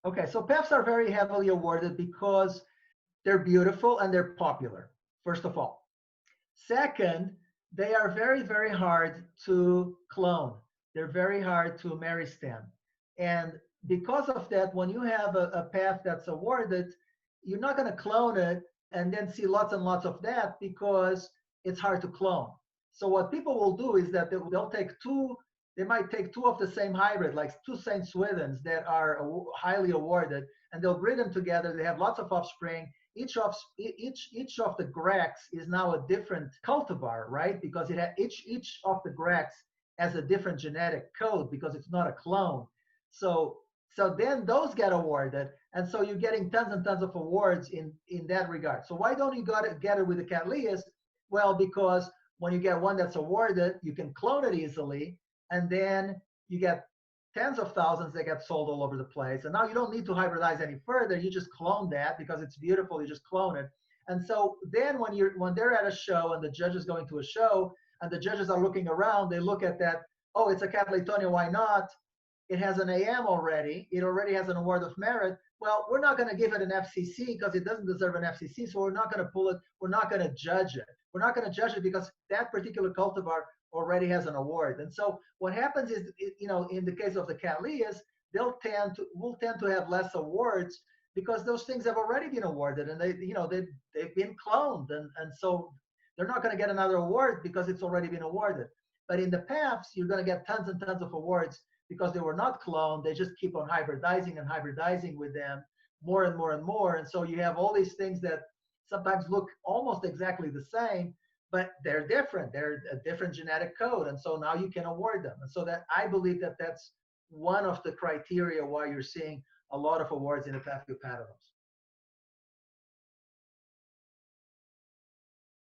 Okay, so PEFs are very heavily awarded because they're beautiful and they're popular, first of all. Second, they are very, very hard to clone. They're very hard to meristem. And because of that, when you have a path that's awarded, you're not going to clone it and then see lots and lots of that because it's hard to clone. So what people will do is that they'll take two, they might take two of the same hybrid, like two St. Swithins that are highly awarded, and they'll breed them together. They have lots of offspring. Each of the grex is now a different cultivar, right? Because each of the grex has a different genetic code because it's not a clone. So then those get awarded, and so you're getting tons and tons of awards in that regard. So why don't you get it with the Cattleyas? Well, because when you get one that's awarded, you can clone it easily, and then you get tens of thousands that get sold all over the place. And now you don't need to hybridize any further. You just clone that because it's beautiful. You just clone it. And so then when they're at a show and the judge is going to a show and the judges are looking around, they look at that. Oh, it's a Cattleya, why not? It has an AM already. It already has an award of merit. Well, we're not going to give it an FCC because it doesn't deserve an FCC. So we're not going to pull it. We're not going to judge it. We're not going to judge it because that particular cultivar already has an award. And so what happens is, in the case of the Cattleyas, will tend to have less awards because those things have already been awarded and they've been cloned. And so they're not going to get another award because it's already been awarded. But in the PAFs, you're going to get tons and tons of awards because they were not cloned. They just keep on hybridizing and hybridizing with them more and more and more. And so you have all these things that sometimes look almost exactly the same, but they're different. They're a different genetic code. And so now you can award them. And so that I believe that that's one of the criteria why you're seeing a lot of awards in the PAFQ panels.